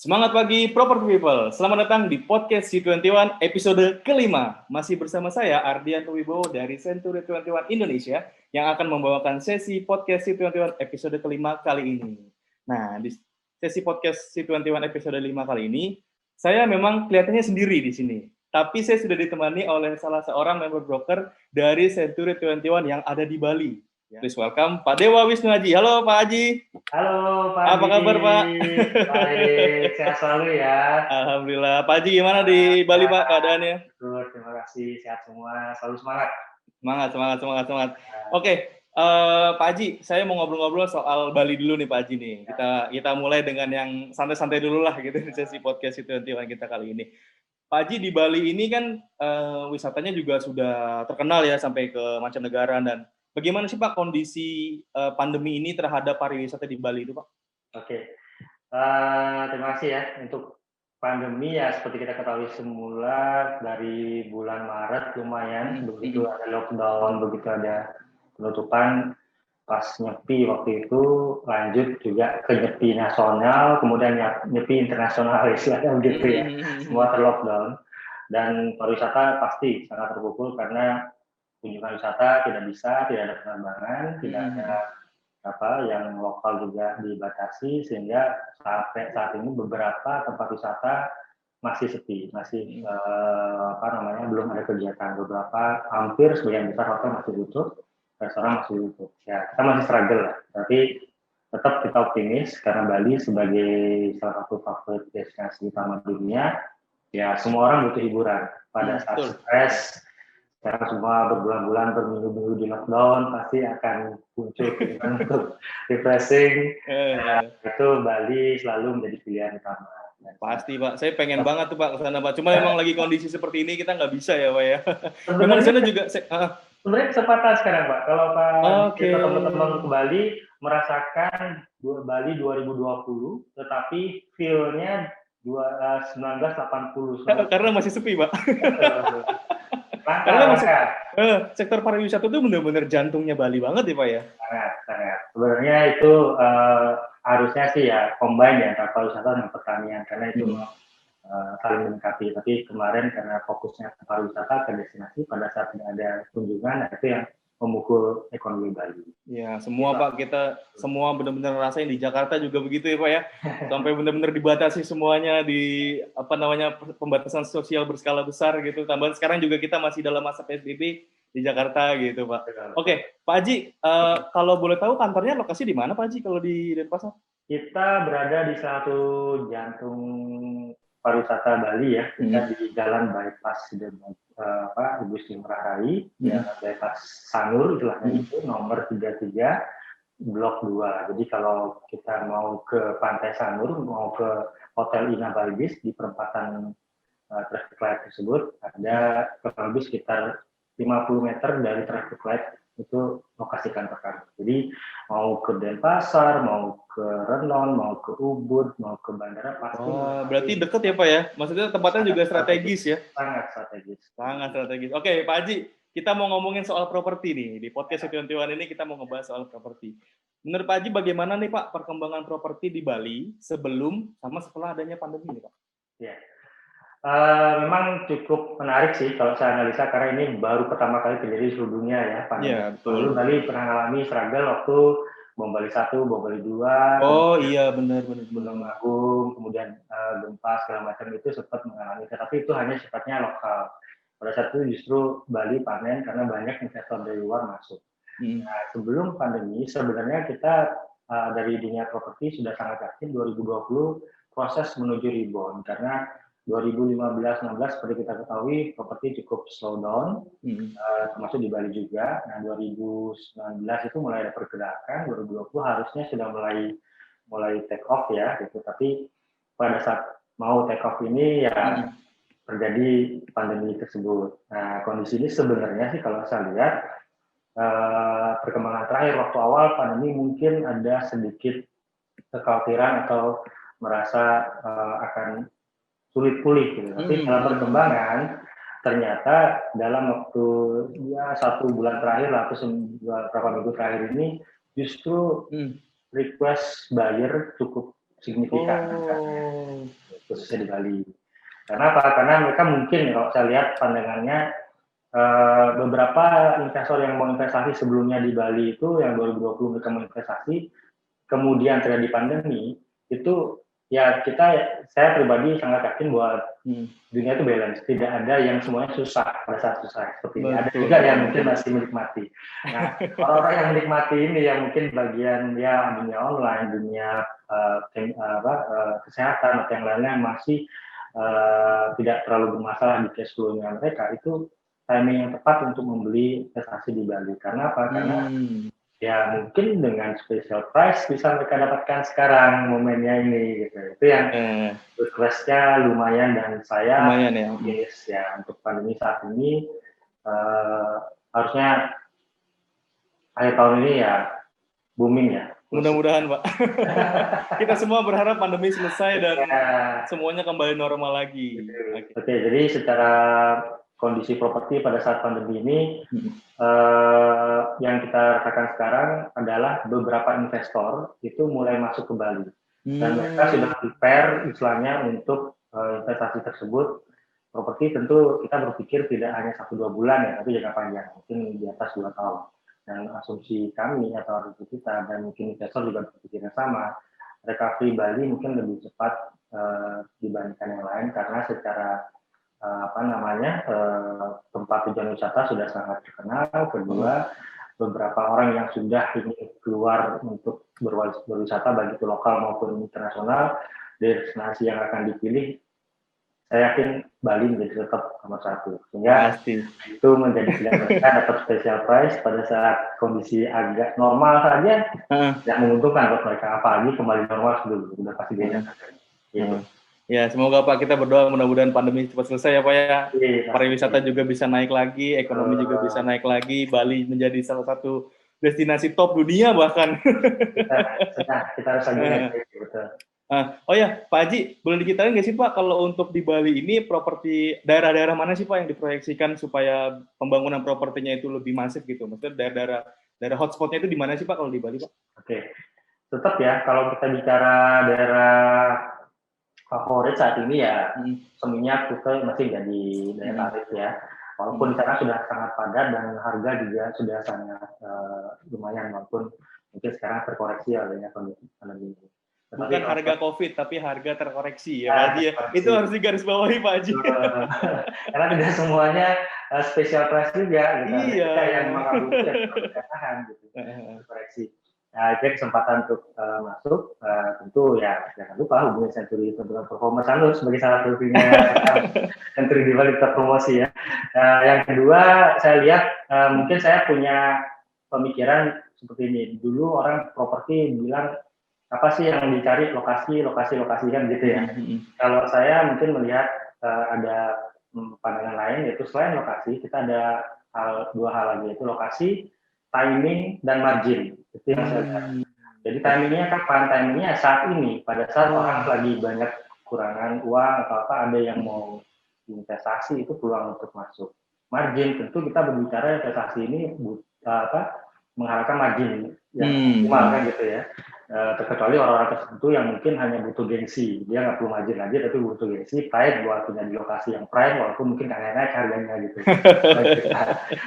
Semangat pagi Property People. Selamat datang di podcast C21 episode kelima. Masih bersama saya Ardian Wibowo dari Century 21 Indonesia yang akan membawakan sesi podcast C21 episode kelima kali ini. Nah, di sesi podcast C21 episode 5 kali ini, saya memang kelihatannya sendiri di sini. Tapi saya sudah ditemani oleh salah seorang member broker dari Century 21 yang ada di Bali. Please welcome Pak Dewa Wisnu Haji. Halo Pak Haji. Halo Pak Apa Haji. kabar Pak? Baik, sehat selalu ya. Alhamdulillah. Pak Haji gimana di Bali Pak keadaannya? Betul, terima kasih. Sehat semua, selalu semangat. Semangat. Oke, Pak Haji, saya mau ngobrol-ngobrol soal Bali dulu nih Pak Haji nih. Kita mulai dengan yang santai-santai dulu lah gitu di sesi podcast itu kita kali ini. Pak Haji, di Bali ini kan wisatanya juga sudah terkenal ya sampai ke mancanegara, dan bagaimana sih Pak kondisi pandemi ini terhadap pariwisata di Bali itu Pak? Oke, terima kasih ya. Untuk pandemi ya seperti kita ketahui semula dari bulan Maret lumayan, begitu ada lockdown, begitu ada penutupan, pas nyepi waktu itu lanjut juga ke nyepi nasional, kemudian nyepi internasional istilahnya begitu ya. Semua terlockdown dan pariwisata pasti sangat terpukul karena kunjungan wisata tidak bisa, tidak ada penerbangan, tidak ada yang lokal juga dibatasi, sehingga saat ini beberapa tempat wisata masih sepi, masih belum ada kegiatan. Beberapa hampir sebagian besar hotel masih tutup, restoran masih tutup. Ya, kita masih struggle lah, tapi tetap kita optimis karena Bali sebagai salah satu favorit destinasi utama dunia, ya semua orang butuh hiburan. Pada saat stres, sekarang semua berbulan-bulan, berminggu-minggu di lockdown, pasti akan muncul keinginan untuk refreshing. Itu Bali selalu menjadi pilihan utama. Pasti Pak, saya pengen banget tuh Pak ke sana Pak. Cuma memang lagi kondisi seperti ini kita nggak bisa ya Pak ya. Memang di sana juga sebenarnya kesempatan sekarang Pak. Kalau Pak kita teman-teman ke Bali merasakan Bali 2020, tetapi feel-nya 1980. Karena masih sepi Pak. Karena sektor pariwisata itu benar-benar jantungnya Bali banget ya Pak ya. Sangat. Sebenarnya itu harusnya sih ya combine ya antara pariwisata dan pertanian, karena itu saling melengkapi. Tapi kemarin karena fokusnya ke pariwisata, ke destinasi, pada saat tidak ada kunjungan, itu yang memukul ekonomi Bali. Ya, semua Pak, kita semua benar-benar rasain di Jakarta juga begitu ya Pak ya. Sampai benar-benar dibatasi semuanya di pembatasan sosial berskala besar gitu. Tambahan sekarang juga kita masih dalam masa PSBB di Jakarta gitu Pak. Oke, Pak Haji, kalau boleh tahu kantornya lokasi di mana Pak Haji kalau di Denpasar? Kita berada di satu jantung pariwisata Bali ya, kita di Jalan Bypass Igusti Ngurah Rai, ya, Bypass Sanur istilahnya itu, nomor 33, blok 2. Jadi kalau kita mau ke Pantai Sanur, mau ke Hotel Ina Balbis di perempatan traffic light tersebut, ada kurang lebih sekitar 50 meter dari traffic light itu lokasi kantor kami. Jadi mau ke Denpasar, mau ke Renon, mau ke Ubud, mau ke bandara pasti. Berarti deket ya Pak ya? Maksudnya tempatnya juga strategis ya? Sangat strategis. Oke Pak Haji, kita mau ngomongin soal properti nih. Di podcast C21 ini kita mau ngebahas soal properti. Menurut Pak Haji bagaimana nih Pak perkembangan properti di Bali sebelum sama setelah adanya pandemi nih Pak? Ya. Memang cukup menarik sih kalau saya analisa, karena ini baru pertama kali terjadi di seluruh dunia ya pandemi. Iya, betul. Bali pernah mengalami struggle waktu Bom Bali 1, Bom Bali 2. Oh iya, benar. Agung, kemudian gempa segala macam itu sempat mengalami, tetapi itu hanya sifatnya lokal. Pada saat itu justru Bali panen karena banyak investor dari luar masuk. Nah, sebelum pandemi sebenarnya kita dari dunia properti sudah sangat aktif. 2020 proses menuju rebound, karena 2015-16 seperti kita ketahui properti cukup slow down, termasuk di Bali juga. Nah, 2019 itu mulai ada pergerakan, 2020 harusnya sudah mulai take off ya gitu. Tapi pada saat mau take off ini ya terjadi pandemi tersebut. Nah, kondisi ini sebenarnya sih kalau saya lihat perkembangan terakhir waktu awal pandemi mungkin ada sedikit kekhawatiran atau merasa akan sulit pulih gitu. Tapi dalam perkembangan ternyata dalam waktu ya 1 bulan terakhir atau beberapa minggu terakhir ini justru request buyer cukup signifikan khususnya di Bali. Karena apa? Karena mereka mungkin kalau saya lihat pandangannya beberapa investor yang mau investasi sebelumnya di Bali itu yang 2020 mereka mau investasi, kemudian terjadi pandemi itu ya saya pribadi sangat yakin bahwa dunia itu balance, tidak ada yang semuanya susah pada saat susah seperti ini. Ada juga yang mungkin masih menikmati. Nah, orang-orang yang menikmati ini yang mungkin bagian ya dunia online, dunia kesehatan atau yang lainnya masih tidak terlalu bermasalah di cash flow-nya mereka, itu timing yang tepat untuk membeli investasi di Bali. Karena apa? Karena ya mungkin dengan special price bisa mereka dapatkan sekarang momennya ini gitu. Itu yang request-nya lumayan dan saya yes, ya untuk pandemi saat ini harusnya akhir tahun ini ya booming ya. Mudah-mudahan Pak. Kita semua berharap pandemi selesai dan semuanya kembali normal lagi. Oke, jadi secara kondisi properti pada saat pandemi ini yang kita rasakan sekarang adalah beberapa investor itu mulai masuk ke Bali dan mereka sudah prepare istilahnya untuk investasi tersebut. Properti tentu kita berpikir tidak hanya 1-2 bulan ya, tapi jangka panjang, mungkin di atas 2 tahun. Dan asumsi kami atau asumsi kita dan mungkin investor juga berpikir yang sama, recovery Bali mungkin lebih cepat dibandingkan yang lain karena secara tempat tujuan wisata sudah sangat terkenal. Kedua, beberapa orang yang sudah ingin keluar untuk berwisata baik itu lokal maupun internasional, destinasi yang akan dipilih saya yakin Bali menjadi tetap nomor 1. Sehingga itu menjadi pilihan mereka dapat special price pada saat kondisi agak normal saja, tidak menguntungkan buat mereka. Apalagi kembali normal sudah pasti beda. Ya, semoga Pak, kita berdoa mudah-mudahan pandemi cepat selesai ya Pak ya. Pariwisata juga bisa naik lagi, ekonomi juga bisa naik lagi, Bali menjadi salah satu destinasi top dunia bahkan. Kita harus agak betul. Oh ya, Pak Haji, boleh diceritain nggak sih Pak, kalau untuk di Bali ini properti daerah-daerah mana sih Pak yang diproyeksikan supaya pembangunan propertinya itu lebih masif gitu? Maksudnya daerah hotspotnya itu di mana sih Pak kalau di Bali Pak? Oke, tetap ya kalau kita bicara daerah favorit saat ini ya Seminyak Kuta masih jadi daya tarik ya. Walaupun di sana sudah sangat padat dan harga juga sudah sangat lumayan, walaupun mungkin sekarang terkoreksi oleh kondisi pandemi ini. Bukan harga COVID, tapi harga terkoreksi ya Pak Haji ya. Itu harus digarisbawahi Pak Haji. Karena tidak semuanya special price juga, gitu. Iya. Kita yang mengabulkan ya tahan gitu, terkoreksi. Nah, itu kesempatan untuk masuk, tentu ya jangan lupa hubungi Century Tentukan Performa Sanur sebagai salah satunya Century di Bali kita promosi ya. Yang kedua, saya lihat mungkin saya punya pemikiran seperti ini. Dulu orang properti bilang apa sih yang dicari lokasi kan gitu ya. Kalau saya mungkin melihat ada pandangan lain, yaitu selain lokasi kita ada dua hal lagi, yaitu lokasi, timing, dan margin. Itu yang saya lihat. Jadi timingnya kapan? Timingnya saat ini, pada saat orang lagi banyak kurangan uang atau apa, ada yang mau investasi, itu peluang untuk masuk. Margin, tentu kita berbicara investasi ini mengharapkan margin yang optimal kan gitu ya. Terkecuali orang-orang tertentu yang mungkin hanya butuh gengsi, dia nggak perlu margin lagi tapi butuh gengsi, pride buat punya di lokasi yang prime walaupun mungkin nggak naik harganya gitu.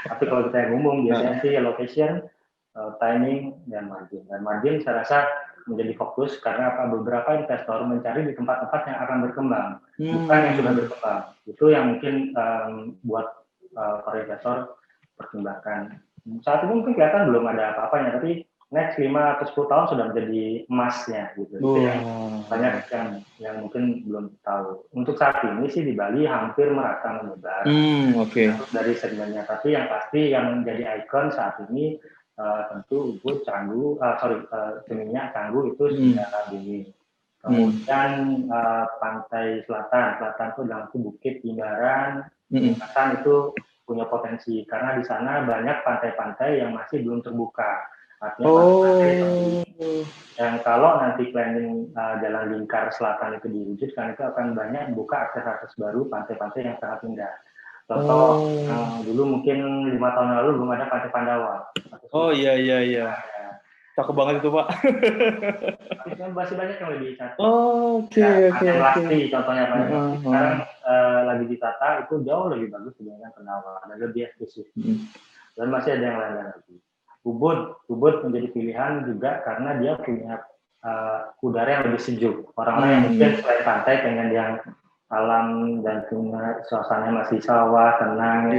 Tapi kalau kita yang umum biasanya sih location, timing, dan margin. Dan margin saya rasa menjadi fokus karena beberapa investor mencari di tempat-tempat yang akan berkembang, bukan yang sudah berkembang. Itu yang mungkin buat para investor pertimbangkan. Saat ini mungkin kelihatan belum ada apa-apanya, tapi next 5 atau 10 tahun sudah menjadi emasnya gitu. Itu yang banyak yang mungkin belum tahu. Untuk saat ini sih di Bali hampir merata menyebar dari segmennya. Tapi yang pasti yang menjadi ikon saat ini tentu Ubud, Canggu, Seminyak, Canggu itu sudah booming. Kemudian pantai selatan itu dalam Bukit, Jimbaran, Selatan itu punya potensi karena di sana banyak pantai-pantai yang masih belum terbuka. Artinya yang kalau nanti planning jalan lingkar selatan itu diwujudkan, itu akan banyak membuka akses-akses baru pantai-pantai yang sangat indah. Contoh dulu mungkin 5 tahun lalu belum ada Pantai Pandawa. Iya. Cakep banget itu, Pak. Tapi kan masih banyak yang lebih cantik. Oke. Lasti contohnya Pak. Sekarang Uh-huh. lagi ditata itu jauh lebih bagus dibandingkan Penawar dan lebih eksklusif. Dan masih ada yang lain lagi. Ubud menjadi pilihan juga karena dia punya udara yang lebih sejuk. Orang-orang yang mungkin selain pantai pengen yang alam dan punya suasananya masih sawah, tenang,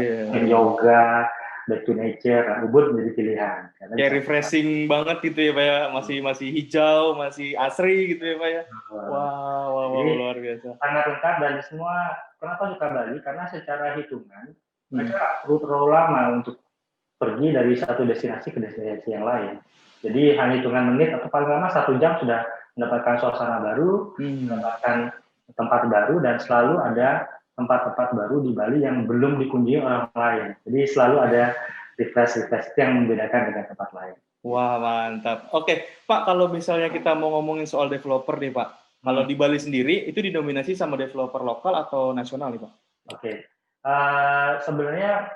yoga, back to nature. Ubud menjadi pilihan. Kayak refreshing banget gitu ya Pak ya, masih hijau, masih asri gitu ya Pak ya. Wow, luar biasa. Sangat lengkap dan semua. Kenapa suka Bali? Karena secara hitungan mereka perlu terlalu lama untuk pergi dari satu destinasi ke destinasi yang lain. Jadi hanya hitungan menit atau paling lama 1 jam sudah mendapatkan suasana baru, mendapatkan tempat baru, dan selalu ada tempat-tempat baru di Bali yang belum dikunjungi orang lain. Jadi selalu ada refresh yang membedakan dengan tempat lain. Wah, mantap. Oke, Pak, kalau misalnya kita mau ngomongin soal developer nih Pak, kalau di Bali sendiri itu didominasi sama developer lokal atau nasional nih Pak? Oke. Sebenarnya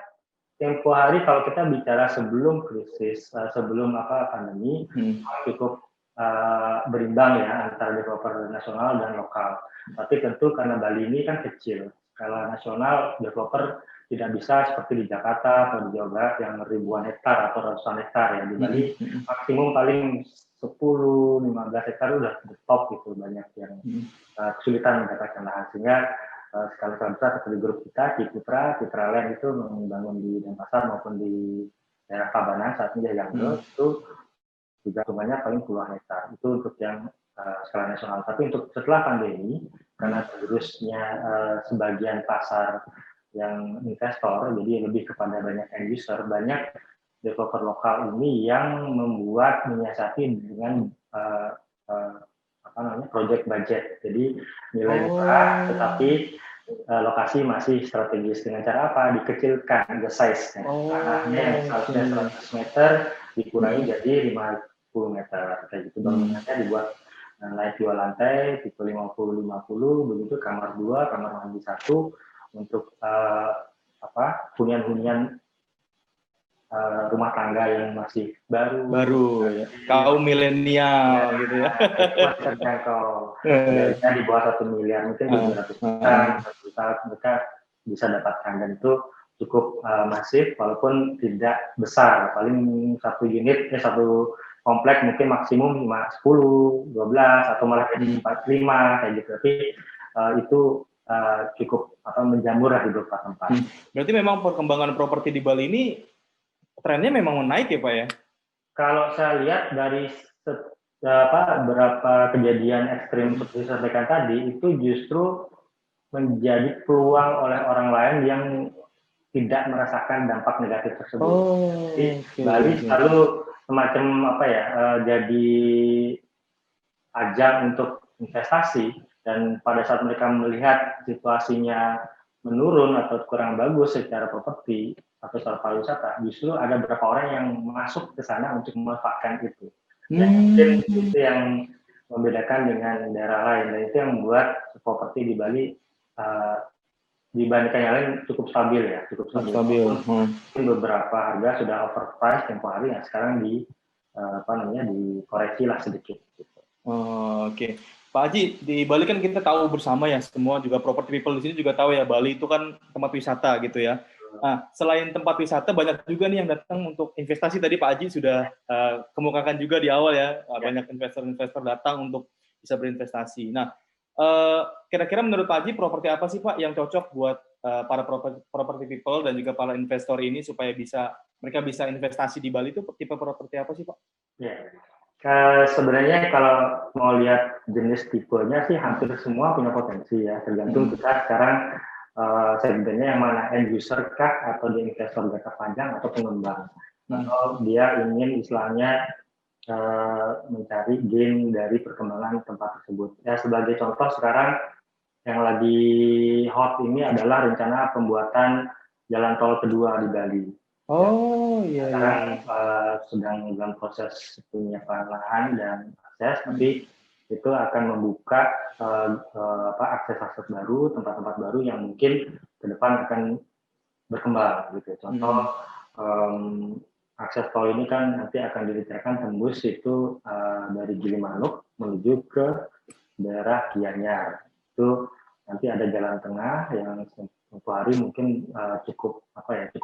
tempo hari kalau kita bicara sebelum krisis, sebelum pandemi, cukup berimbang ya antara developer nasional dan lokal. Tapi tentu karena Bali ini kan kecil, skala nasional developer tidak bisa seperti di Jakarta atau di Jawa Barat yang ribuan hektar atau ratusan hektar ya. Di Bali maksimum paling 10-15 hektar udah top gitu, banyak yang kesulitan mendapatkan lahan, sehingga skala besar seperti grup kita, Citra Land itu membangun di Denpasar maupun di daerah Tabanan, saat ini yang itu juga jumlahnya paling puluhan hektar. Itu untuk yang skala nasional. Tapi untuk setelah pandemi, karena tergerusnya sebagian pasar yang investor, jadi lebih kepada banyak end user, banyak developer lokal ini yang membuat menyiasati dengan project budget. Jadi nilai murah, tetapi lokasi masih strategis. Dengan cara apa? Dikecilkan the size. Tanahnya yang seharusnya 100 meter dikurangi jadi 50 meter. Kayak gitu. Bangunannya dibuat naik 2 lantai, tipe 50-50, begitu kamar 2, kamar mandi 1, untuk hunian-hunian rumah tangga yang masih baru ya. Kaum milenial gitu ya. Terjangkau. Biasanya di bawah 1 miliar, mungkin 200 juta mereka bisa dapatkan, dan itu cukup masif walaupun tidak besar. Paling satu komplek mungkin maksimum 10, 12 atau malah 45 kayak gitu. Tapi itu cukup menjamur di beberapa tempat. Berarti memang perkembangan properti di Bali ini trennya memang naik ya Pak ya? Kalau saya lihat dari beberapa kejadian ekstrim seperti saya sampaikan tadi, itu justru menjadi peluang oleh orang lain yang tidak merasakan dampak negatif tersebut. Jadi Bali selalu semacam jadi ajang untuk investasi, dan pada saat mereka melihat situasinya menurun atau kurang bagus secara properti atau secara pariwisata, justru ada beberapa orang yang masuk ke sana untuk memanfaatkan itu. Dan mungkin itu yang membedakan dengan daerah lain, dan itu yang membuat properti di Bali dibandingkan yang lain cukup stabil ya, cukup stabil. Mungkin beberapa harga sudah overpriced tempo hari, yang sekarang dikoreksi lah sedikit. Gitu. Oke. Pak Haji, di Bali kan kita tahu bersama ya, semua juga property people di sini juga tahu ya, Bali itu kan tempat wisata gitu ya. Nah, selain tempat wisata, banyak juga nih yang datang untuk investasi. Tadi Pak Haji sudah kemukakan juga di awal ya, banyak investor-investor datang untuk bisa berinvestasi. Nah, kira-kira menurut Pak Haji, properti apa sih Pak yang cocok buat para property people dan juga para investor ini supaya mereka bisa investasi di Bali? Itu tipe properti apa sih Pak? Ya. Sebenarnya kalau mau lihat jenis tipenya sih hampir semua punya potensi ya, tergantung kita sekarang segmennya yang mana, end user kah atau dia investor jangka panjang atau pengembang. Kalau dia ingin istilahnya mencari gain dari perkembangan tempat tersebut. Ya, sebagai contoh sekarang yang lagi hot ini adalah rencana pembuatan jalan tol kedua di Bali. Sekarang sedang dalam proses penyiapan lahan dan akses, tapi itu akan membuka akses baru, tempat-tempat baru yang mungkin ke depan akan berkembang gitu. Contoh akses tol ini kan nanti akan direncanakan tembus itu dari Gilimanuk menuju ke daerah Gianyar. Itu nanti ada jalan tengah yang suatu hari mungkin cukup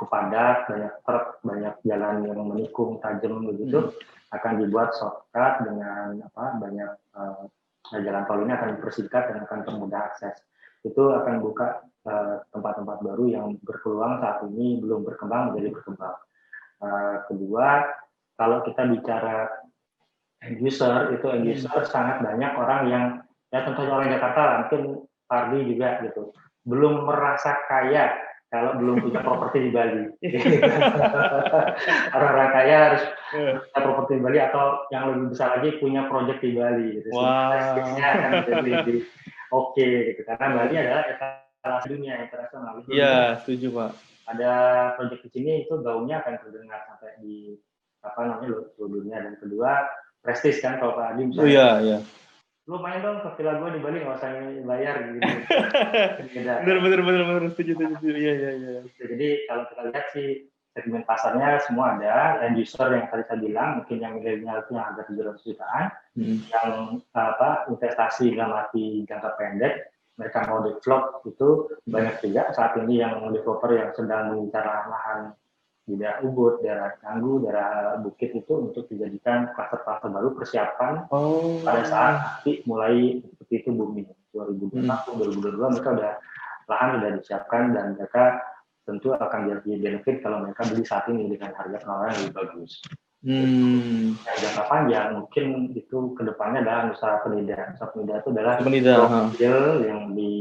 padat, banyak truk, banyak jalan yang menikung tajam begitu, akan dibuat shortcut dengan banyak jalan tol ini akan dipersingkat dan akan permudah akses. Itu akan buka tempat-tempat baru yang berpeluang saat ini belum berkembang menjadi berkembang. Kedua, kalau kita bicara end user, itu end user sangat banyak orang yang, ya tentunya orang Jakarta, mungkin Pardi juga gitu, belum merasa kaya kalau belum punya properti di Bali. Orang-orang kaya harus punya properti di Bali, atau yang lebih besar lagi punya project di Bali. Gitu. Wow. Akan menjadi lebih oke, gitu. Karena Bali adalah etalase dunia internasional. Iya, setuju Pak. Ada proyek di sini itu gaungnya akan terdengar sampai di seluruh dunia. Dan kedua, prestis kan, kalau Pak Adi misalnya. Iya. Lu main dong ke villa gue di Bali, nggak usah bayar gitu. Bener, setuju. Iya. Jadi kalau kita lihat sih segmen pasarnya semua ada. End user yang tadi saya bilang, mungkin yang milenial itu yang harga 700 jutaan, yang investasi dalam arti jangka pendek, mereka mau develop itu banyak juga saat ini yang developer yang sedang mengincar lahan di daerah Ubud, daerah Canggu, daerah Bukit itu untuk dijadikan klaster-klaster baru persiapan pada saat nanti mulai seperti itu booming 2021, 2022 mereka lahan sudah disiapkan dan mereka tentu akan jadi benefit kalau mereka beli saat ini dengan harga penawaran yang lebih bagus. Jangka panjang mungkin itu kedepannya adalah usaha penida. Usaha penida itu adalah mobil yang di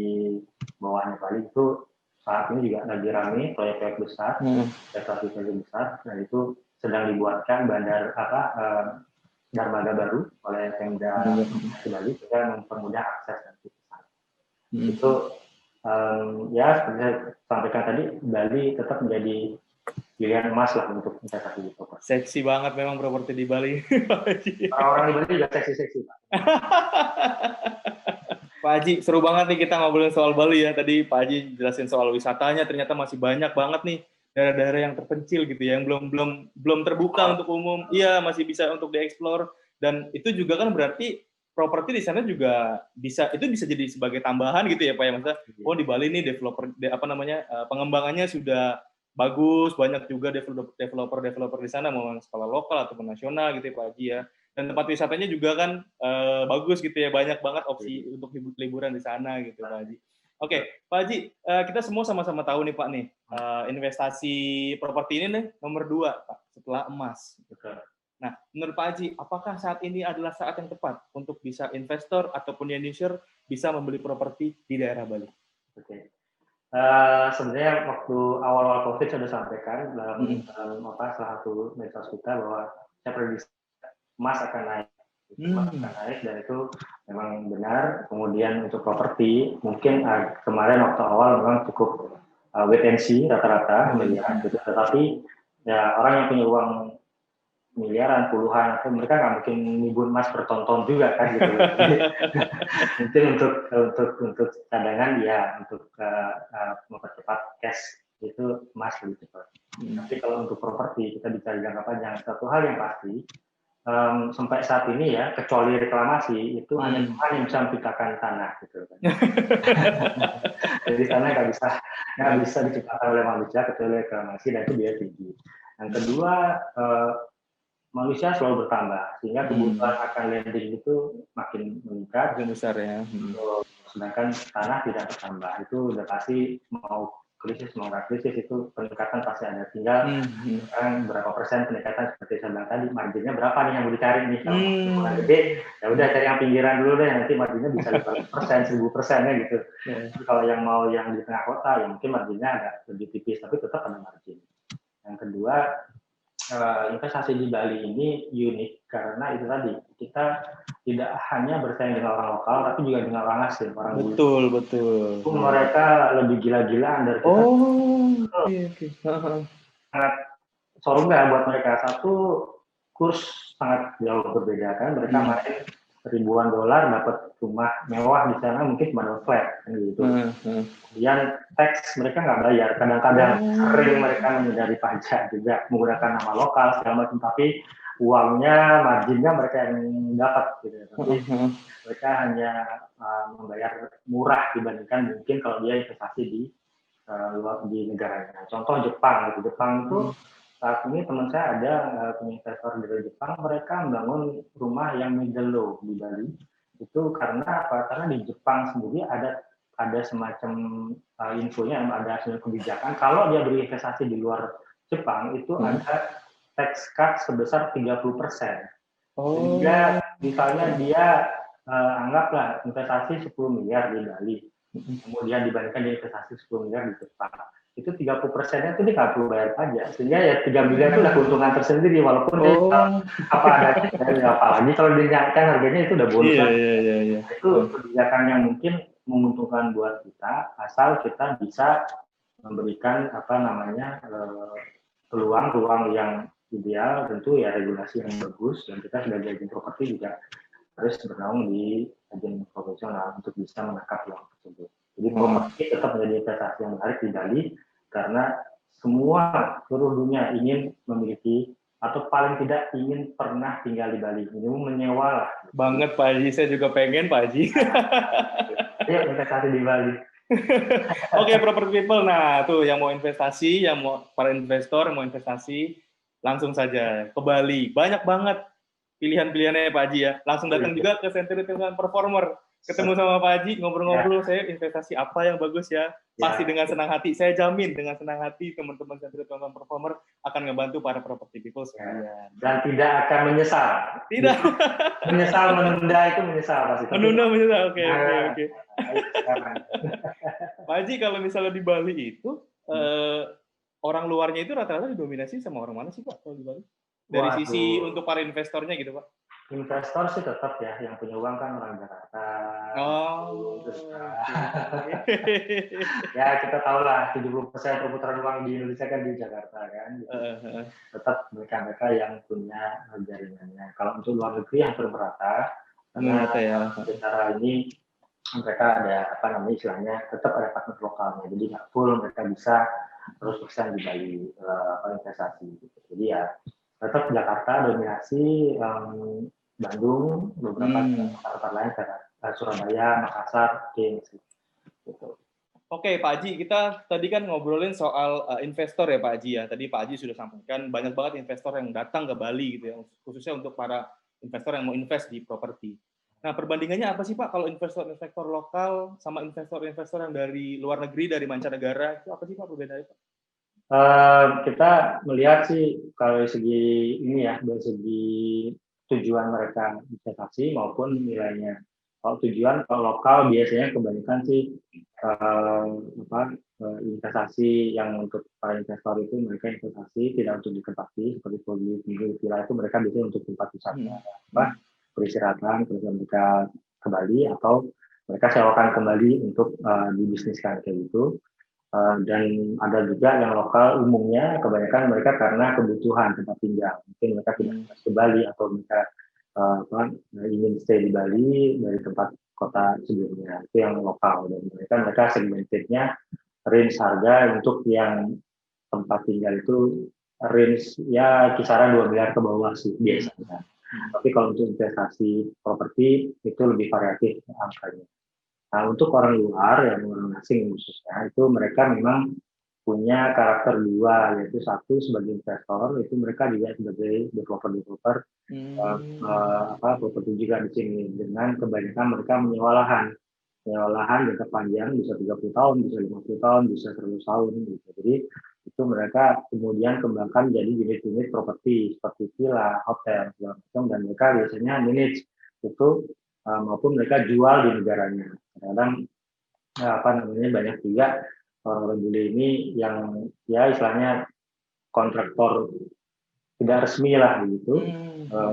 bawahnya Bali itu saat ini juga lagi ramai proyek-proyek besar, proyek besar, dan itu sedang dibuatkan bandar dermaga baru oleh Pemda Bali sehingga mempermudah akses dan itu ya seperti saya sampaikan tadi, Bali tetap menjadi pilihan emas lah untuk investasi di properti. Seksi banget memang properti di Bali. Orang-orang di Bali juga seksi-seksi, Pak. Pak Haji, seru banget nih kita ngobrolin soal Bali ya. Tadi Pak Haji jelasin soal wisatanya, ternyata masih banyak banget nih daerah-daerah yang terpencil gitu ya, yang belum terbuka untuk umum. Iya, masih bisa untuk dieksplor. Dan itu juga kan berarti properti di sana juga bisa jadi sebagai tambahan gitu ya Pak ya. Maksudnya, di Bali nih pengembangannya sudah bagus, banyak juga developer di sana, mau skala lokal ataupun nasional gitu ya Pak Haji ya. Dan tempat wisatanya juga kan bagus gitu ya, banyak banget opsi untuk liburan di sana gitu Pak Haji. Oke, Pak Haji, kita semua sama-sama tahu nih Pak nih, investasi properti ini nih nomor 2 Pak, setelah emas. Nah, menurut Pak Haji, apakah saat ini adalah saat yang tepat untuk bisa investor ataupun end user bisa membeli properti di daerah Bali? Oke. Sebenarnya waktu awal-awal COVID saya sudah sampaikan dalam salah satu medsos kita bahwa saya prediksi emas akan naik. Emas akan naik dan itu memang benar. Kemudian untuk properti mungkin kemarin waktu awal memang cukup wait and see rata-rata melihat gitu. Tetapi ya orang yang punya uang miliaran, puluhan, atau mereka nggak mungkin nimbun emas bertonton juga kan gitu. Mungkin untuk cadangan ya, untuk mempercepat cash itu emas lebih cepat. Tapi kalau untuk properti kita bicara jangka panjang, satu hal yang pasti sampai saat ini ya, kecuali reklamasi itu hanya Tuhan yang bisa menciptakan tanah gitu kan. Jadi tanah nggak bisa diciptakan oleh manusia kecuali reklamasi, dan itu biaya tinggi. Yang kedua, manusia selalu bertambah sehingga kebutuhan akan landing itu makin meningkat, makin besar ya. Sedangkan tanah tidak bertambah. Itu udah pasti, mau krisis mau nggak krisis itu peningkatan pasti ada. Tinggal sekarang berapa persen peningkatan, seperti saya bilang tadi, marginnya berapa nih yang mau dicari nih. Kalau gede ya udah cari yang pinggiran dulu deh, nanti marginnya bisa 500%, 1000% ya gitu. Kalau yang mau yang di tengah kota ya mungkin marginnya agak lebih tipis, tapi tetap ada margin. Yang kedua, investasi di Bali ini unik karena itu tadi, kita tidak hanya bersaing dengan orang lokal tapi juga dengan orang asing, orang betul. Mereka lebih gila-gilaan dari kita. Okay. Sangat surga buat mereka. Satu, kurs sangat jauh berbeda kan, mereka main ribuan dolar dapat rumah mewah di sana mungkin cuma dapat flat kan gitu. Kemudian teks mereka nggak bayar, kadang-kadang sering mereka menghindari pajak juga menggunakan nama lokal segala macam, tapi uangnya marginnya mereka yang dapat gitu. Tapi mereka hanya membayar murah dibandingkan mungkin kalau dia investasi di luar di negaranya. Contoh Jepang, gitu. Jepang itu saat ini teman saya ada punya investor dari Jepang, mereka membangun rumah yang middle low di Bali. Itu karena apa? Karena di Jepang sendiri ada semacam infonya, ada semacam kebijakan kalau dia berinvestasi di luar Jepang itu ada tax cut sebesar 30%. Sehingga misalnya dia anggaplah investasi 10 miliar di Bali, kemudian dibandingkan dia investasi 10 miliar di Jepang, itu 30%-nya itu dia nggak perlu bayar pajak, sehingga ya 3 miliar itu udah keuntungan tersendiri walaupun dia apa adanya, apalagi kalau dinaikkan harganya itu udah bonus. Itu kebijakan yang mungkin menguntungkan buat kita asal kita bisa memberikan peluang-peluang yang ideal, tentu ya regulasi yang bagus, dan kita sebagai agen properti juga harus bernaung di agen profesional untuk bisa menangkap peluang tersebut. Jadi properti tetap menjadi investasi yang menarik di Bali karena seluruh dunia ingin memiliki atau paling tidak ingin pernah tinggal di Bali, minimum menyewa lah. Banget Pak Haji, saya juga pengen Pak Haji. Ayo investasi di Bali. Oke, property people. Nah, tuh yang mau investasi, yang mau para investor yang mau investasi, langsung saja ke Bali. Banyak banget pilihan-pilihannya Pak Haji ya. Langsung datang juga ke Century 21 Performer. Ketemu sama Pak Haji, ngobrol-ngobrol, saya investasi apa yang bagus ya. Pasti dengan senang hati, saya jamin dengan senang hati teman-teman Century 21 Performer akan ngebantu para property people sekalian. Dan tidak akan menyesal. Tidak. Menyesal menunda itu menyesal pasti. Menunda. Oke. Pak Haji, kalau misalnya di Bali itu orang luarnya itu rata-rata didominasi sama orang mana sih Pak kalau di Bali? Dari sisi untuk para investornya gitu Pak? Investor sih tetap ya, yang punya uang kan orang Jakarta. Ya kita tahu lah 70% perputaran uang di Indonesia kan di Jakarta kan. Tetap mereka yang punya jaringannya. Kalau untuk luar negeri hampir merata. Karena secara ini mereka ada istilahnya tetap ada partner lokalnya. Jadi nggak full mereka bisa 100% di Bali investasi. Gitu. Jadi ya tetap Jakarta dominasi, Bandung, beberapa tempat lain kayak Surabaya, Makassar, gitu. Oke, Pak Haji, kita tadi kan ngobrolin soal investor ya Pak Haji ya. Tadi Pak Haji sudah sampaikan banyak banget investor yang datang ke Bali gitu ya, khususnya untuk para investor yang mau invest di properti. Nah, perbandingannya apa sih Pak kalau investor-investor lokal sama investor-investor yang dari luar negeri, dari mancanegara, itu apa sih Pak perbedaannya Pak? Kita melihat sih kalau dari segi ini ya, dari segi tujuan mereka investasi maupun nilainya. Kalau tujuan kalau lokal biasanya kebanyakan sih investasi yang untuk para investor itu mereka investasi tidak untuk ditempati seperti di villa itu mereka biasanya untuk tempat wisata, peristirahatan, terus mereka ke Bali atau mereka sewakan kembali untuk dibisniskan kayak gitu. Dan ada juga yang lokal umumnya kebanyakan mereka karena kebutuhan tempat tinggal, mungkin mereka tidak ke Bali atau mereka ingin stay di Bali dari tempat kota sebelumnya, itu yang lokal. Dan mereka segmentednya range harga untuk yang tempat tinggal itu range ya kisaran 2 miliar ke bawah sih biasanya. Tapi kalau untuk investasi properti itu lebih variatif angkanya. Nah, untuk orang luar, yang orang asing khususnya, itu mereka memang punya karakter dua, yaitu satu sebagai investor, itu mereka juga sebagai developer properti juga di sini, dengan kebanyakan mereka menyewa lahan jangka panjang, bisa 30 tahun, bisa 50 tahun, bisa 100 tahun, gitu. Jadi itu mereka kemudian kembangkan jadi unit-unit properti seperti villa, hotel, segala macam, dan mereka biasanya manage itu maupun mereka jual di negaranya. Kadang banyak juga orang bule ini yang ya istilahnya kontraktor tidak resmi lah begitu.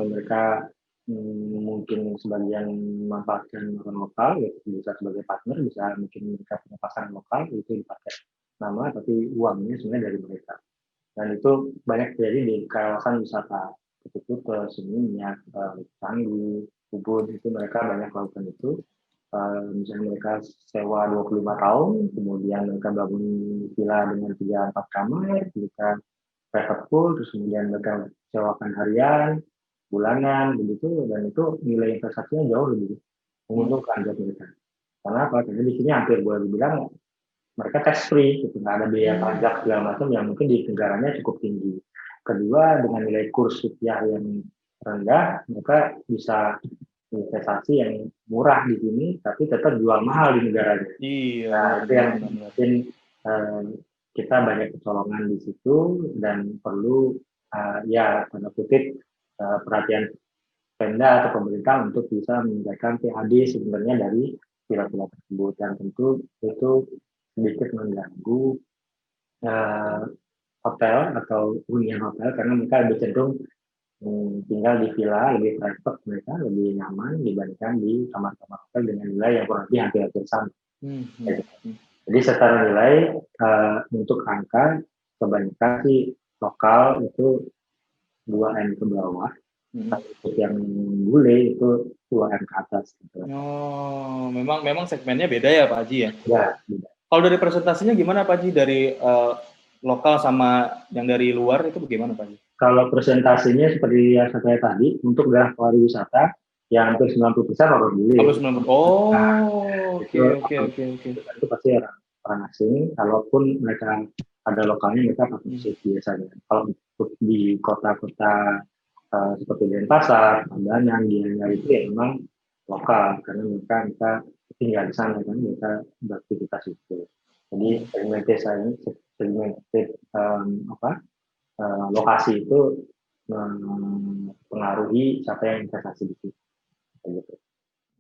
Mereka mungkin sebagian memanfaatkan orang lokal, ya, bisa sebagai partner, bisa mungkin mereka punya pasangan lokal itu dipakai nama, tapi uangnya sebenarnya dari mereka. Dan itu banyak terjadi di kawasan wisata, itu ke Seminyak, Canggu, Ubud itu mereka banyak melakukan itu. Misalnya mereka sewa 25 tahun, kemudian mereka bangun villa dengan 3-4 kamar, mereka private pool, terus kemudian mereka sewakan harian, bulanan, begitu, dan itu nilai investasinya jauh lebih menguntungkan buat mereka. Karena apa? Karena di sini hampir boleh dibilang mereka tax free, gitu, nggak ada biaya pajak segala macam yang mungkin di negaranya cukup tinggi. Kedua, dengan nilai kurs rupiah yang rendah, mereka bisa investasi yang murah di sini, tapi tetap jual mahal di negaranya. Iya, Nah, itu yang benar-benar. mungkin kita banyak kecolongan di situ dan perlu ya tanda kutip perhatian Pemda atau pemerintah untuk bisa meningkatkan PAD sebenarnya dari villa-villa tersebut, dan tentu itu sedikit mengganggu hotel atau hunian hotel karena mereka lebih cenderung tinggal di villa, lebih private, mereka lebih nyaman dibandingkan di kamar-kamar hotel dengan nilai yang kurang lebih hampir sama. Jadi secara nilai untuk angka kebanyakan sih lokal itu 2M ke bawah, untuk yang bule itu 2M ke atas. Gitu. Oh, memang segmennya beda ya Pak Haji ya? Ya, beda. Kalau dari presentasinya gimana Pak Haji, dari lokal sama yang dari luar itu bagaimana Pak Haji? Kalau presentasinya seperti yang saya tadi, untuk daerah pariwisata yang hampir 90% orang bule. Oh, oke. Itu pasti orang asing. Kalaupun mereka ada lokalnya, mereka pakai shift biasanya. Kalau untuk di kota-kota seperti Denpasar, Tabanan, Gianyar itu ya memang lokal karena mereka tinggal di sana kan, mereka beraktivitas itu. Jadi segmented lokasi itu mempengaruhi siapa yang investasi di situ. Gitu.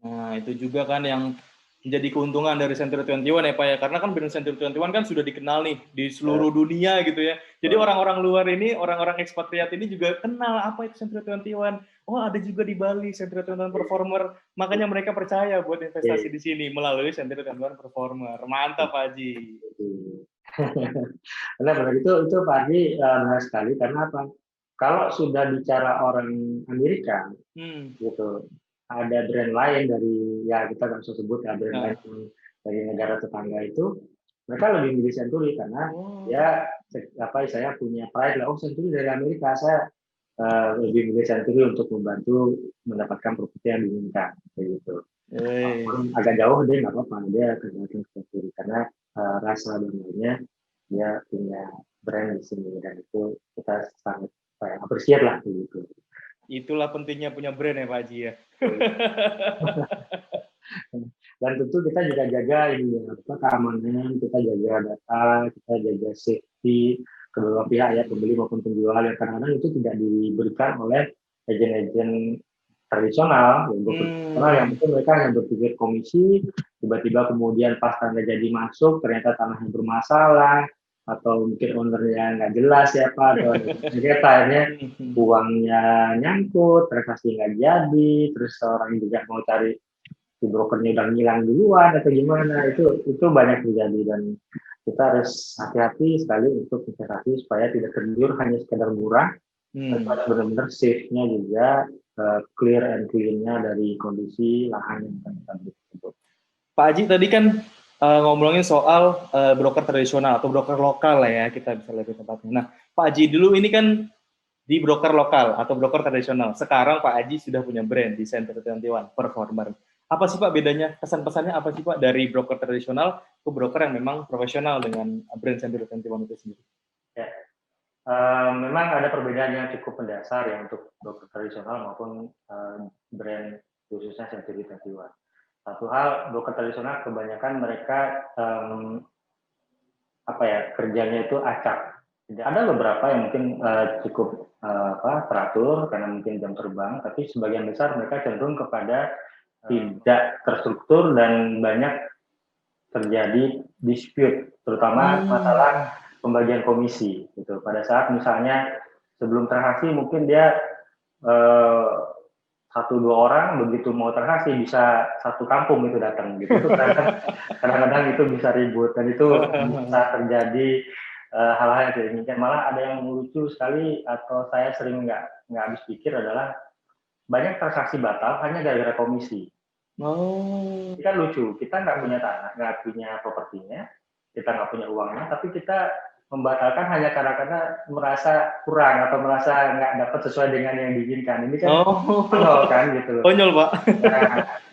Nah, itu juga kan yang menjadi keuntungan dari Century 21 ya Pak ya, karena kan brand Century 21 kan sudah dikenal nih di seluruh dunia gitu ya. Jadi orang-orang luar ini, orang-orang ekspatriat ini juga kenal apa itu Century 21. Oh, ada juga di Bali Century 21 Performer. Makanya mereka percaya buat investasi di sini melalui Century 21 Performer. Mantap Pak Haji. Benar, itu Pak Haji benar sekali, karena apa? Kalau sudah bicara orang Amerika, gitu, ada brand lain dari, ya kita nggak usah sebut ya, brand lain dari negara tetangga itu, mereka lebih milih Century karena saya punya pride lah, Century dari Amerika, saya lebih milih Century untuk membantu mendapatkan properti yang diinginkan, gitu. Agak jauh dia nggak apa-apa, dia akan datang ke Century karena rasa bangga dia punya brand di sini, dan itu kita sangat appreciate lah, gitu. Itulah pentingnya punya brand ya Pak Haji ya. Dan tentu kita juga jaga ini keamanan, kita jaga data, kita jaga safety kedua pihak ya, pembeli maupun penjual, yang kadang-kadang itu tidak diberikan oleh agen-agen tradisional, yang mungkin mereka hanya berpikir komisi, tiba-tiba kemudian pas tanda jadi masuk ternyata tanahnya bermasalah, atau mungkin ownernya nggak jelas siapa, atau akhirnya uangnya nyangkut, transaksi nggak jadi, terus orang juga mau cari si brokernya udah ngilang duluan atau gimana, itu banyak terjadi, dan kita harus hati-hati sekali untuk investasi supaya tidak tergiur hanya sekedar murah, tapi benar-benar safe-nya juga, clear and clean-nya dari kondisi lahan yang kita tersebut. Pak Haji tadi kan ngomongin soal broker tradisional atau broker lokal lah ya, kita bisa lebih tepatnya. Nah, Pak Haji dulu ini kan di broker lokal atau broker tradisional. Sekarang Pak Haji sudah punya brand di Century 21 Performer. Apa sih Pak bedanya? Kesan-pesannya apa sih Pak dari broker tradisional ke broker yang memang profesional dengan brand Century 21 itu sendiri? Ya, memang ada perbedaan yang cukup mendasar ya untuk broker tradisional maupun brand khususnya Century 21. Satu hal, broker tradisional kebanyakan mereka kerjanya itu acak. Ada beberapa yang mungkin cukup teratur karena mungkin jam terbang, tapi sebagian besar mereka cenderung kepada tidak terstruktur dan banyak terjadi dispute, terutama masalah pembagian komisi. Gitu. Pada saat misalnya sebelum transaksi mungkin dia 1-2 orang, begitu mau transaksi bisa satu kampung itu datang gitu. Itu kadang-kadang itu bisa ribut, dan itu bisa terjadi hal-hal yang tidak diinginkan. Malah ada yang lucu sekali, atau saya sering nggak habis pikir adalah banyak transaksi batal hanya gara-gara komisi. Oh. Ini kan lucu, kita nggak punya tanah, nggak punya propertinya, kita nggak punya uangnya, tapi kita membatalkan hanya karena merasa kurang atau merasa nggak dapat sesuai dengan yang diinginkan. Ini kan konyol kan gitu loh. Konyol, Pak.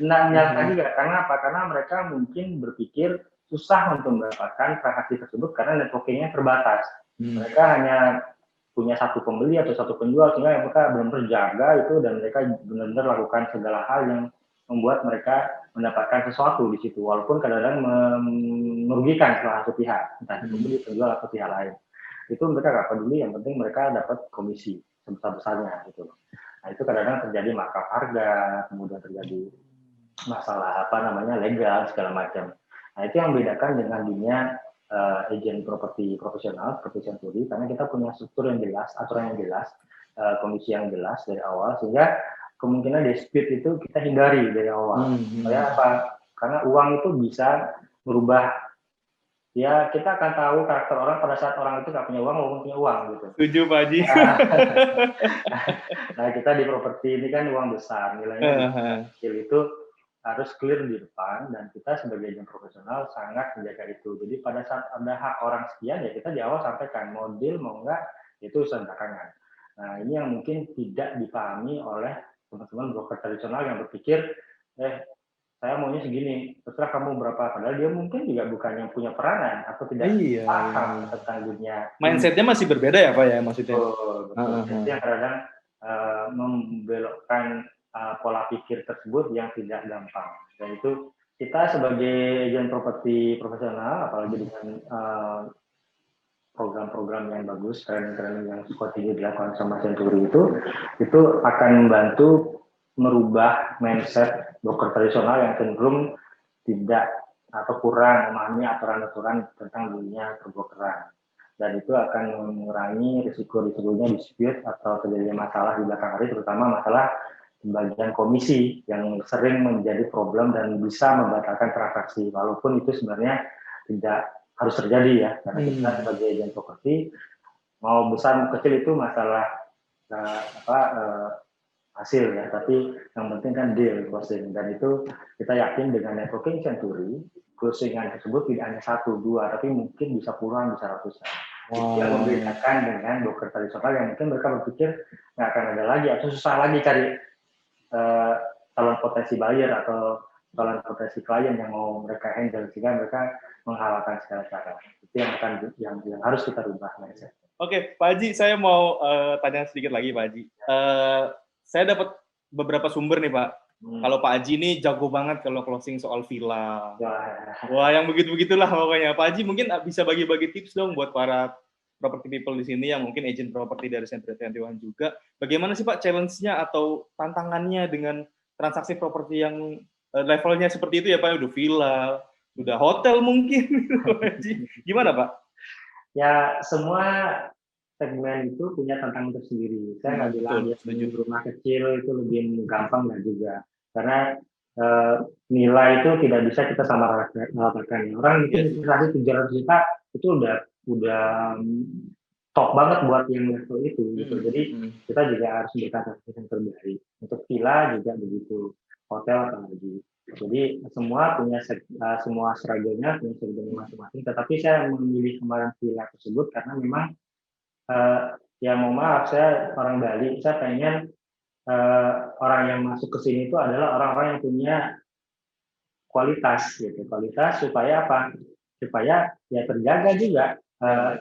Nah, nyata juga. Karena apa? Karena mereka mungkin berpikir susah untuk mendapatkan transaksi tersebut karena networking-nya terbatas. Mereka hanya punya satu pembeli atau satu penjual, sehingga mereka benar-benar jaga itu dan mereka benar-benar lakukan segala hal yang membuat mereka mendapatkan sesuatu di situ, walaupun kadang-kadang merugikan salah satu pihak, entah pembeli, penjual atau pihak lain. Itu mereka nggak peduli, yang penting mereka dapat komisi sebesar-besarnya gitu. Nah itu kadang-kadang terjadi markup harga, kemudian terjadi masalah legal segala macam. Nah itu yang membedakan dengan dunia agen properti profesional seperti Century, karena kita punya struktur yang jelas, aturan yang jelas, komisi yang jelas dari awal, sehingga kemungkinan dispute itu kita hindari dari awal. Supaya apa? Karena uang itu bisa berubah. Ya kita akan tahu karakter orang pada saat orang itu nggak punya uang maupun punya uang gitu. Setuju Pak Haji. Nah kita di properti ini kan uang besar, nilainya kecil itu harus clear di depan, dan kita sebagai agen profesional sangat menjaga itu. Jadi pada saat ada hak orang sekian ya kita di awal sampaikan mau deal mau enggak itu urusan belakangan. Nah ini yang mungkin tidak dipahami oleh teman-teman broker tradisional yang berpikir saya maunya segini, terserah kamu berapa, padahal dia mungkin juga bukan yang punya peranan atau tidak paham tentang dunia. Mindsetnya masih berbeda ya Pak ya maksudnya. Betul. Jadi yang kadang membelokkan pola pikir tersebut yang tidak gampang. Dan itu kita sebagai agen properti profesional, apalagi dengan program-program yang bagus, training-training yang seperti dilakukan sama Century itu akan membantu merubah mindset broker tradisional yang cenderung tidak atau kurang memahami aturan-aturan tentang dunia perbrokeran. Dan itu akan mengurangi risiko-risikonya dispute atau terjadinya masalah di belakang hari, terutama masalah pembagian komisi yang sering menjadi problem dan bisa membatalkan transaksi, walaupun itu sebenarnya tidak harus terjadi ya, karena kita sebagai agen properti mau besar mau kecil itu masalah hasil ya, tapi yang penting kan deal closing, dan itu kita yakin dengan networking Century closingan tersebut tidak hanya 1, 2, tapi mungkin bisa puluhan, bisa ratusan. Yang membedakan dengan broker tradisional yang mungkin mereka berpikir nggak akan ada lagi atau susah lagi cari calon potensi buyer atau calon potensi klien yang mau mereka handle, sehingga mereka menghalalkan segala cara. Itu yang harus kita rubah mindset. Oke, Pak Haji, saya mau tanya sedikit lagi Pak Haji. Saya dapat beberapa sumber nih Pak. Kalau Pak Haji ini jago banget kalau closing soal villa. Wah, yang begitu-begitulah pokoknya. Pak Haji mungkin bisa bagi-bagi tips dong buat para property people di sini yang mungkin agent property dari Century 21 juga. Bagaimana sih Pak challenge-nya atau tantangannya dengan transaksi properti yang levelnya seperti itu ya Pak? Udah villa, udah hotel mungkin. Gimana Pak? Ya, semua segmen itu punya tantangan tersendiri. Saya nggak bilang di rumah kecil itu lebih gampang, nggak juga. Karena nilai itu tidak bisa kita samaratakan. Orang mungkin investasi 700 juta itu udah top banget buat yang level itu. Gitu. Jadi kita juga harus memberikan yang terbaik. Untuk villa juga begitu, hotel apalagi. Jadi semua punya semua seragamnya, punya seragamnya masing-masing. Tetapi saya memilih kemarin villa tersebut karena memang ya mohon maaf, saya orang Bali, saya pengen orang yang masuk ke sini itu adalah orang-orang yang punya kualitas, gitu. Kualitas supaya apa? Supaya ya terjaga juga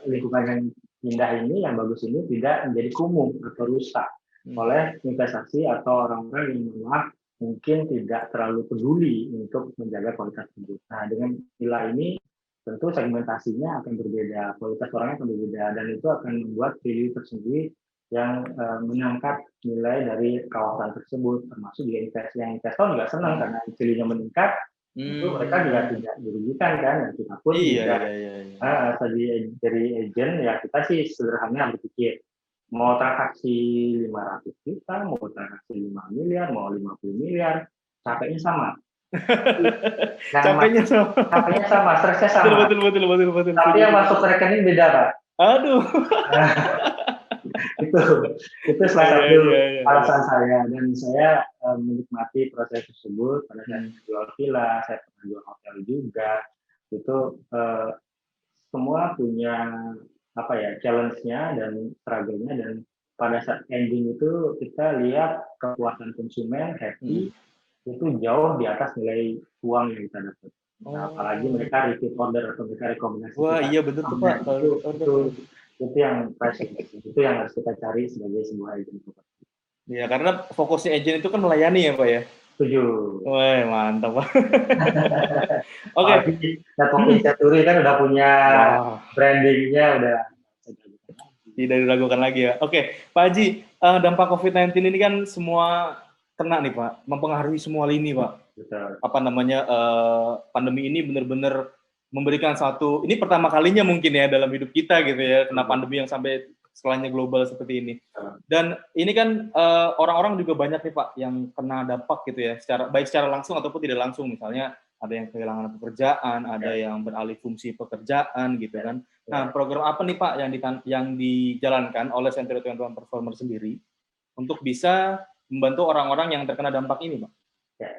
lingkungan yang indah ini, yang bagus ini tidak menjadi kumuh atau rusak oleh investasi atau orang-orang yang malah mungkin tidak terlalu peduli untuk menjaga kualitas tersebut. Nah, dengan villa ini tentu segmentasinya akan berbeda, kualitas orangnya akan berbeda, dan itu akan membuat value tersendiri yang mengangkat nilai dari kawasan tersebut, termasuk juga investor juga senang karena value-nya meningkat, itu mereka juga tidak dirugikan kan, dan kita pun dari agent ya kita sih sederhana berpikir mau transaksi 500 juta, mau transaksi 5 miliar, mau 50 miliar, capeknya sama. Capeknya sama, stresnya sama. Betul. Tapi yang masuk ke rekening beda, Pak. Aduh. Itu Itu salah satu alasan saya, dan saya menikmati proses tersebut. Pada saya jual villa, saya pernah jual hotel juga. Itu semua punya apa ya, challenge-nya dan struggle-nya, dan pada saat ending itu kita lihat kepuasan konsumen happy itu jauh di atas nilai uang yang kita dapat. Nah, apalagi mereka repeat order atau mereka rekomendasi. Wah, iya betul tuh Pak. Itu yang priceless. Itu yang harus kita cari sebagai sebuah agent properti. Ya, karena fokusnya agent itu kan melayani ya Pak ya. Setuju. Wah, mantap Pak. Oke. Fokus Century kan udah punya brandingnya, udah tidak diragukan lagi ya. Oke, Pak Haji, dampak COVID-19 ini kan semua kena nih Pak, mempengaruhi semua lini Pak. Betul. Apa namanya, pandemi ini benar-benar memberikan satu, ini pertama kalinya mungkin ya dalam hidup kita gitu ya, kena pandemi yang sampai skalanya global seperti ini. Dan ini kan orang-orang juga banyak nih Pak yang kena dampak gitu ya, baik secara langsung ataupun tidak langsung. Misalnya ada yang kehilangan pekerjaan, ada yang beralih fungsi pekerjaan gitu kan. Nah, program apa nih Pak yang dijalankan oleh Century 21 Performer sendiri untuk bisa membantu orang-orang yang terkena dampak ini Pak? Ya.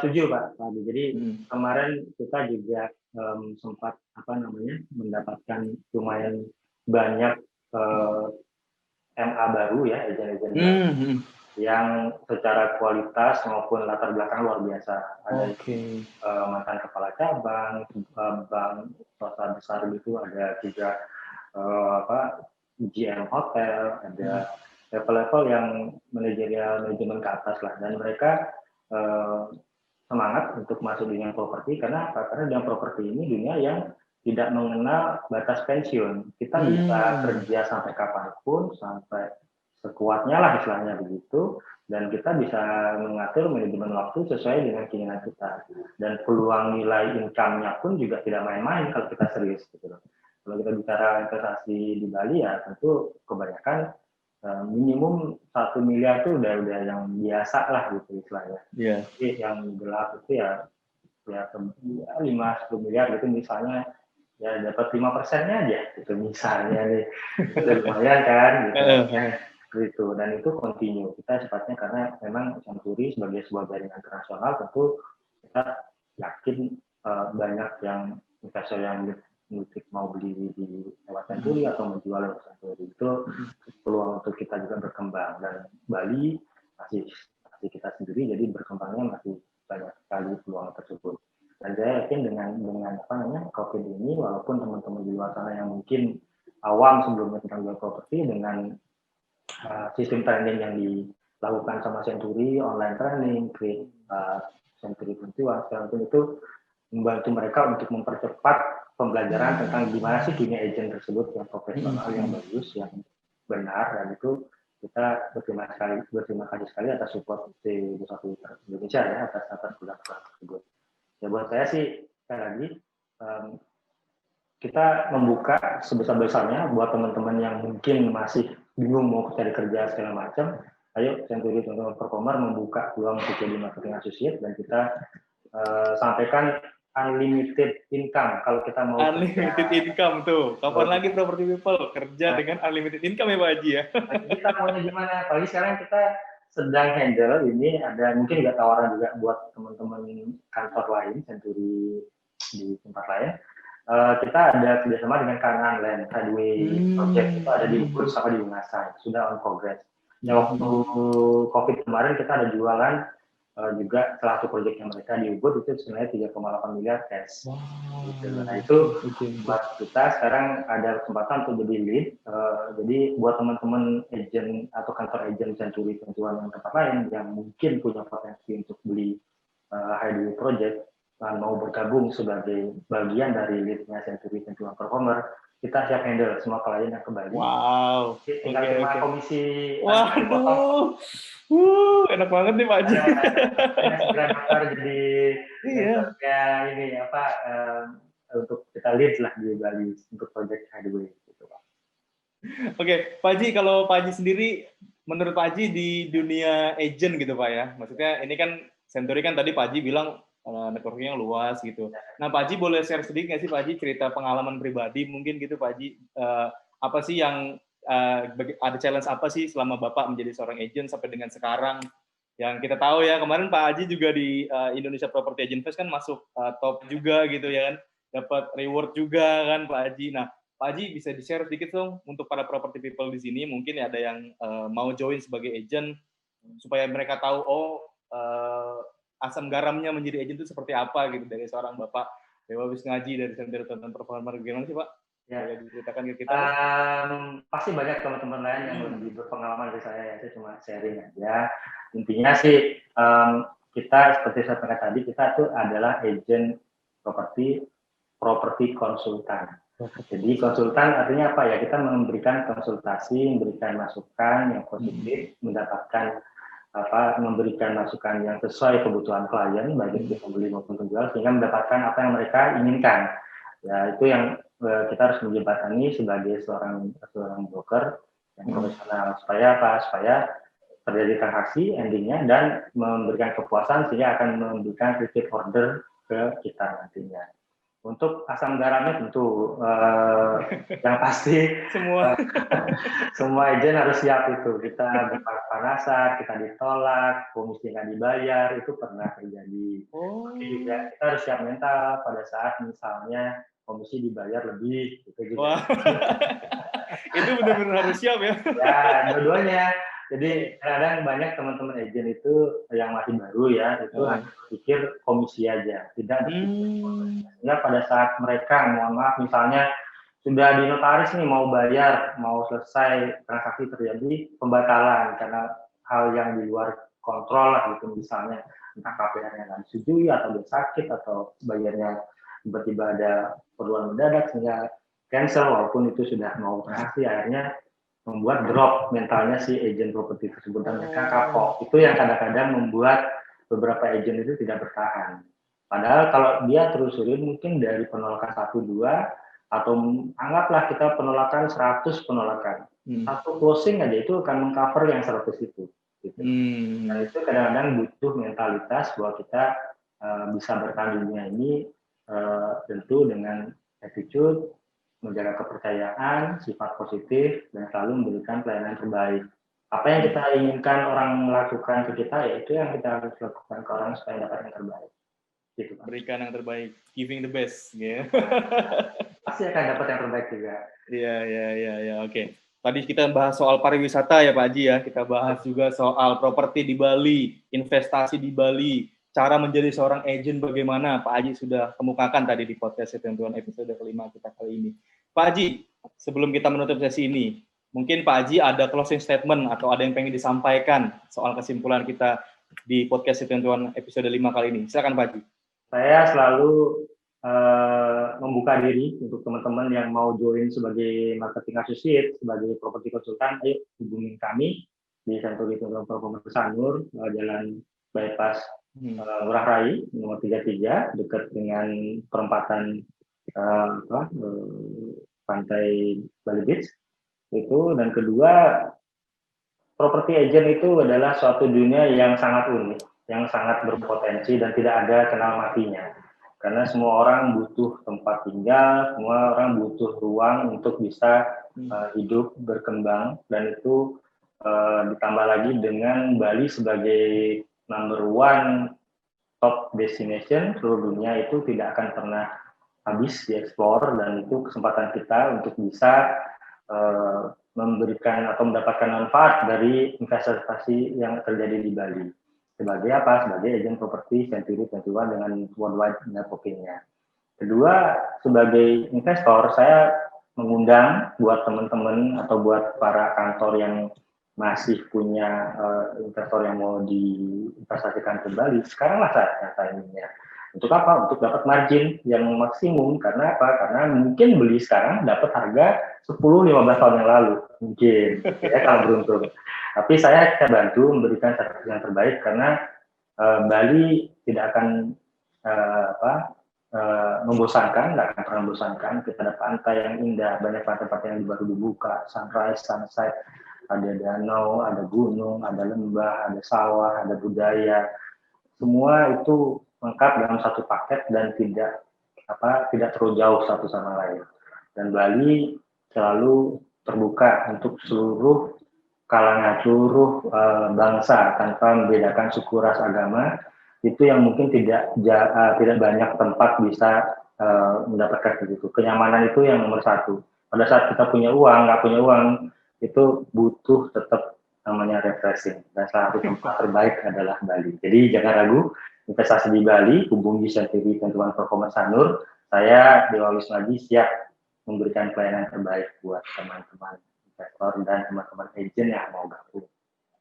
Setuju Pak. Jadi kemarin kita juga sempat mendapatkan lumayan banyak MA baru ya, agent-agent yang secara kualitas maupun latar belakang luar biasa. Ada mantan kepala cabang, bank swasta besar gitu, ada juga GM hotel, ada level-level yang manajerial manajemen ke atas lah, dan mereka semangat untuk masuk dunia properti karena dunia properti ini dunia yang tidak mengenal batas pensiun. Kita bisa kerja sampai kapanpun, sampai sekuatnya lah istilahnya begitu, dan kita bisa mengatur manajemen waktu sesuai dengan keinginan kita. Dan peluang nilai income-nya pun juga tidak main-main kalau kita serius gitu loh. Kalau kita bicara investasi di Bali ya tentu kebanyakan minimum 1 miliar itu udah yang biasa lah gitu istilahnya. Jadi yang gelap itu ya 5-10 miliar gitu misalnya, ya dapat 5%-nya aja gitu misalnya nih. Itu lumayan kan gitu. Dan itu continue kita sifatnya karena memang Century sebagai sebuah jaringan internasional tentu kita yakin banyak yang investor yang mau beli di lewat Century atau menjual lewat Century, itu peluang untuk kita juga berkembang. Dan Bali masih kita sendiri, jadi berkembangnya masih banyak sekali peluang tersebut. Dan saya yakin dengan COVID ini, walaupun teman-teman di luar sana yang mungkin awam sebelumnya tentang jual properti, dengan sistem training yang dilakukan sama Century, online training, Century 21, segala macam itu membantu mereka untuk mempercepat pembelajaran tentang gimana sih dunia agent tersebut yang profesional, yang bagus, yang benar, dan itu kita berterima kasih sekali atas support di Bursa Twitter Indonesia ya, atas program tersebut. Ya buat saya sih sekali lagi kita membuka sebesar-besarnya buat teman-teman yang mungkin masih bingung mau cari kerja segala macam. Ayo Century Performer membuka peluang untuk jadi marketing associate, dan kita sampaikan unlimited income kalau kita mau unlimited income tuh. Kapan lagi property people kerja dengan unlimited income ya Pak Haji ya? Kita maunya gimana? Apalagi sekarang kita sedang handle ini, ada mungkin juga tawaran juga buat teman-teman kantor lain Century di tempat lain. Kita ada kerjasama dengan Kanaan Land Highway Project, itu ada di Ubud sama di Ungasan, sudah on progress. Waktu COVID kemarin kita ada jualan juga salah satu proyek yang mereka di Ubud itu sebenarnya 3,8 miliar cash. Nah itu buat kita sekarang ada kesempatan untuk jadi lead. Jadi buat teman-teman agent atau kantor agent Century 21 yang tempat lain yang mungkin punya potensi untuk beli Highway Project dan mau bergabung sebagai bagian dari leadnya Century 21 Performer, kita siap handle semua klien yang kembali. Wow. Tinggal terima komisi. Waduh. Enak banget nih Pak Haji. Segera daftar jadi ini untuk kita lead lah di Bali untuk project Highway gitu Pak. Oke, Pak Haji, kalau Pak Haji sendiri, menurut Pak Haji di dunia agent gitu Pak ya, maksudnya ini kan Century kan tadi Pak Haji bilang networking-nya luas gitu. Nah Pak Haji boleh share sedikit nggak sih Pak Haji cerita pengalaman pribadi mungkin gitu Pak Haji, apa sih yang ada challenge apa sih selama Bapak menjadi seorang agent sampai dengan sekarang? Yang kita tahu ya, kemarin Pak Haji juga di Indonesia Property Agent Fest kan masuk top juga gitu ya kan, dapat reward juga kan Pak Haji. Nah, Pak Haji bisa di-share sedikit dong untuk para property people di sini, mungkin ada yang mau join sebagai agent supaya mereka tahu asam garamnya menjadi agent itu seperti apa gitu dari seorang Bapak Dewa Wisnuaji dari Center Tonton Performer. Gimana sih Pak? Ya. Boleh diceritakan ke kita? Pasti banyak teman-teman lain yang lebih berpengalaman dari saya ya. Saya cuma sharing aja. Intinya sih kita seperti saya katakan tadi, kita itu adalah agent properti konsultan. Jadi konsultan artinya apa ya? Kita memberikan konsultasi, memberikan masukan yang positif, memberikan masukan yang sesuai kebutuhan klien, baik itu pembeli maupun penjual, sehingga mendapatkan apa yang mereka inginkan. Ya, itu yang kita harus menjembatani sebagai seorang broker yang profesional. Supaya apa? Supaya terjadi transaksi endingnya dan memberikan kepuasan sehingga akan memberikan repeat order ke kita nantinya. Untuk asam garamnya tentu yang pasti semua agent harus siap itu. Kita berpanas-panasan, kita ditolak, komisi nggak dibayar, itu pernah terjadi. Tapi juga kita harus siap mental pada saat misalnya komisi dibayar lebih, gitu juga. Itu benar-benar harus siap ya. Ya, dua-duanya. Jadi kadang banyak teman-teman agent itu yang masih baru ya, itu pikir komisi aja, tidak berpikir. Sehingga pada saat mereka, mohon maaf, misalnya sudah di notaris nih mau bayar, mau selesai transaksi terjadi pembatalan karena hal yang di luar kontrol lah gitu, misalnya entah KPR-nya nggak disetujui atau dia sakit atau bayarnya tiba-tiba ada perluan mendadak sehingga cancel walaupun itu sudah mau transaksi, akhirnya membuat drop mentalnya si agent properti tersebut dan mereka kapok. Itu yang kadang-kadang membuat beberapa agent itu tidak bertahan. Padahal kalau dia terusurin mungkin dari penolakan 1-2 atau anggaplah kita penolakan 100 penolakan. Satu closing aja itu akan mengcover yang 100 itu. Gitu. Nah itu kadang-kadang butuh mentalitas bahwa kita bisa bertahan di dunia ini tentu dengan attitude, menjaga kepercayaan, sifat positif, dan selalu memberikan pelayanan terbaik. Apa yang kita inginkan orang melakukan ke kita, ya itu yang kita harus lakukan ke orang supaya dapat yang terbaik. Gitu, Pak. Berikan yang terbaik, giving the best. Yeah. Pasti akan dapat yang terbaik juga. Iya, oke. Tadi kita bahas soal pariwisata ya Pak Haji ya, kita bahas juga soal properti di Bali, investasi di Bali, cara menjadi seorang agent bagaimana Pak Haji sudah kemukakan tadi di podcast Tentuan episode kelima kita kali ini. Pak Haji, sebelum kita menutup sesi ini, mungkin Pak Haji ada closing statement atau ada yang pengen disampaikan soal kesimpulan kita di podcast Tentuan episode 5 kali ini. Silakan Pak Haji. Saya selalu membuka diri untuk teman-teman yang mau join sebagai marketing associate, sebagai properti konsultan, ayo hubungi kami di Century Tonton Performer Sanur, Jalan Bypass Ngurah Rai nomor 33 dekat dengan perempatan pantai Bali Beach itu. Dan kedua, property agent itu adalah suatu dunia yang sangat unik, yang sangat berpotensi dan tidak ada kenal matinya. Karena semua orang butuh tempat tinggal, semua orang butuh ruang untuk bisa hidup berkembang, dan itu ditambah lagi dengan Bali sebagai number one top destination seluruh dunia, itu tidak akan pernah habis dieksplor, dan itu kesempatan kita untuk bisa memberikan atau mendapatkan manfaat dari investasi yang terjadi di Bali. Sebagai apa? Sebagai agent properti Century 21 dengan worldwide networking-nya. Kedua, sebagai investor, saya mengundang buat teman-teman atau buat para kantor yang masih punya investor yang mau diinvestasikan ke Bali, sekaranglah saatnya timingnya. Untuk apa? Untuk dapat margin yang maksimum. Karena apa? Karena mungkin beli sekarang dapat harga 10-15 tahun yang lalu. Mungkin, ya kalau beruntung. Tapi saya bantu memberikan servis yang terbaik karena Bali tidak akan membosankan, nggak akan pernah membosankan. Kita ada pantai yang indah, banyak pantai-pantai yang baru dibuka, sunrise, sunset, ada danau, ada gunung, ada lembah, ada sawah, ada budaya. Semua itu lengkap dalam satu paket dan tidak terlalu jauh satu sama lain. Dan Bali selalu terbuka untuk seluruh kalangan, seluruh bangsa tanpa membedakan suku, ras, agama. Itu yang mungkin tidak banyak tempat bisa mendapatkan begitu. Kenyamanan itu yang nomor satu. Pada saat kita punya uang, nggak punya uang, itu butuh tetap namanya refreshing. Dan salah satu tempat terbaik adalah Bali. Jadi jangan ragu, investasi di Bali, hubungi Century 21 Performance Sanur. Saya Dewa Wisnuaji siap memberikan pelayanan terbaik buat teman-teman investor dan teman-teman agent yang mau gabung.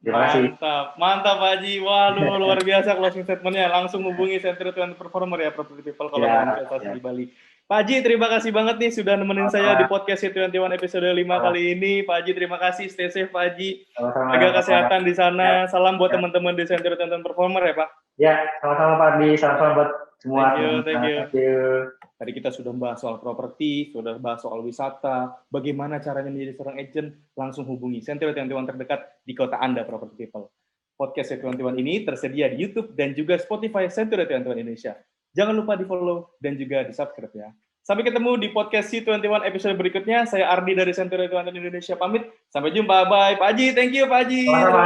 Terima kasih. Mantap Pak Haji. Waduh, luar biasa closing statement-nya. Langsung hubungi Century 21 Performer ya, Property People kalau mau investasi di Bali. Pak Haji, terima kasih banget nih sudah nemenin saya di podcast C21 episode 5 kali ini. Pak Haji, terima kasih. Stay safe Pak Haji. Jaga kesehatan di sana. Salam buat teman-teman di Century 21 Performer ya Pak. Ya, sama-sama Pak Ardi. Salam-salam buat semua. Thank you. Tadi kita sudah bahas soal properti, sudah bahas soal wisata, bagaimana caranya menjadi seorang agent, langsung hubungi Century 21 terdekat di kota Anda, Property People. Podcast C21 ini tersedia di YouTube dan juga Spotify Century 21 Indonesia. Jangan lupa di-follow dan juga di-subscribe ya. Sampai ketemu di podcast C21 episode berikutnya. Saya Ardi dari Century 21 Indonesia pamit. Sampai jumpa. Bye. Pak Haji, thank you Pak Haji. Terima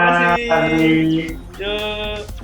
kasih. Yuk.